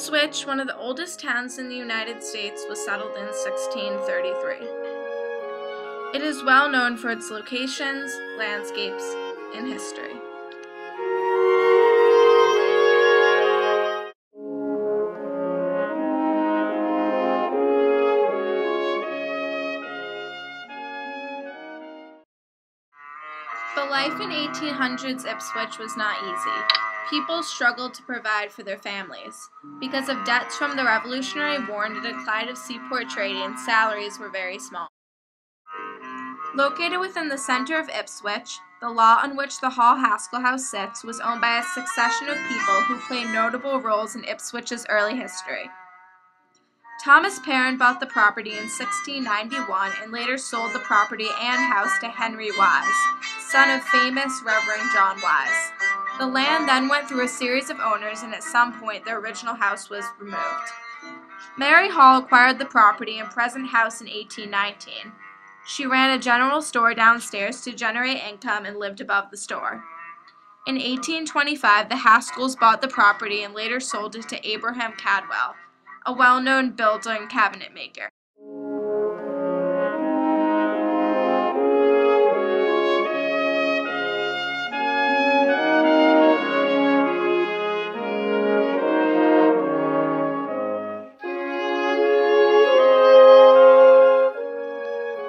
Ipswich, one of the oldest towns in the United States, was settled in 1633. It is well known for its locations, landscapes, and history. The life in 1800s Ipswich was not easy. People struggled to provide for their families. Because of debts from the Revolutionary War and a decline of seaport trading, salaries were very small. Located within the center of Ipswich, the lot on which the Hall-Haskell House sits was owned by a succession of people who played notable roles in Ipswich's early history. Thomas Perrin bought the property in 1691 and later sold the property and house to Henry Wise, son of famous Reverend John Wise. The land then went through a series of owners, and at some point the original house was removed. Mary Hall acquired the property and present house in 1819. She ran a general store downstairs to generate income and lived above the store. In 1825, the Haskells bought the property and later sold it to Abraham Cadwell, a well-known builder and cabinet maker.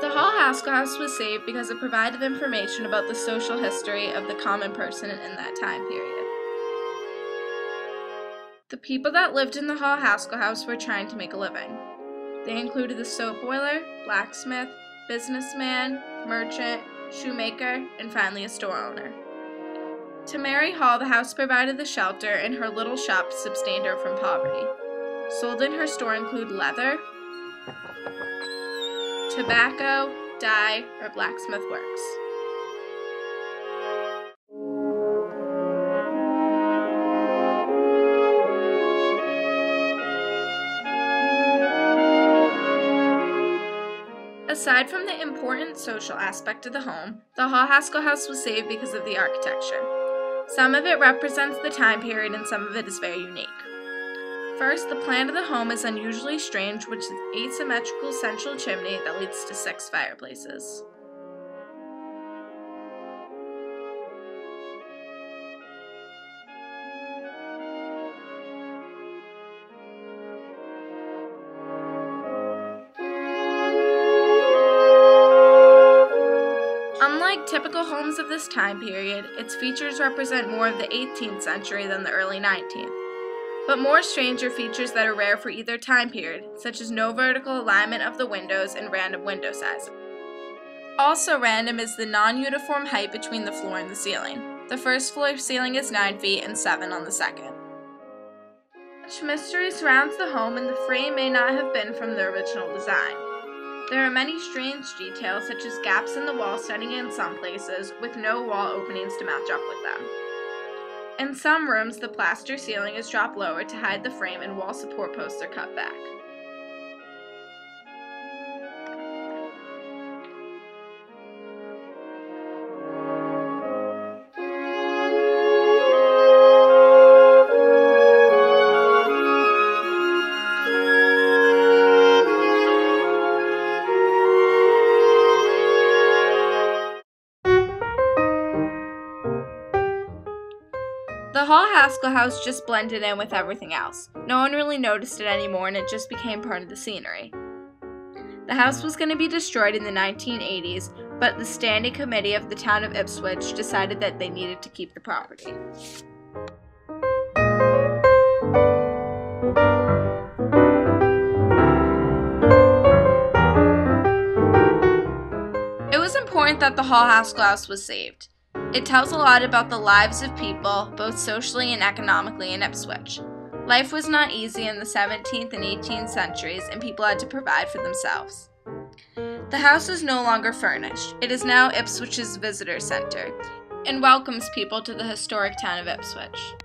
The Hall-Haskell House was saved because it provided information about the social history of the common person in that time period. The people that lived in the Hall-Haskell House were trying to make a living. They included the soap boiler, blacksmith, businessman, merchant, shoemaker, and finally a store owner. To Mary Hall, the house provided the shelter, and her little shop sustained her from poverty. Sold in her store include leather, tobacco, dye, or blacksmith works. Aside from the important social aspect of the home, the Hall-Haskell House was saved because of the architecture. Some of it represents the time period and some of it is very unique. First, the plan of the home is unusually strange, which is an asymmetrical central chimney that leads to 6 fireplaces. Unlike typical homes of this time period, its features represent more of the 18th century than the early 19th. But more stranger features that are rare for either time period, such as no vertical alignment of the windows and random window size. Also random is the non-uniform height between the floor and the ceiling. The first floor ceiling is 9 feet and 7 on the second. Much mystery surrounds the home, and the frame may not have been from the original design. There are many strange details, such as gaps in the wall setting in some places, with no wall openings to match up with them. In some rooms, the plaster ceiling is dropped lower to hide the frame, and wall support posts are cut back. The Hall-Haskell House just blended in with everything else. No one really noticed it anymore, and it just became part of the scenery. The house was going to be destroyed in the 1980s, but the standing committee of the town of Ipswich decided that they needed to keep the property. It was important that the Hall-Haskell House was saved. It tells a lot about the lives of people, both socially and economically, in Ipswich. Life was not easy in the 17th and 18th centuries, and people had to provide for themselves. The house is no longer furnished. It is now Ipswich's visitor center and welcomes people to the historic town of Ipswich.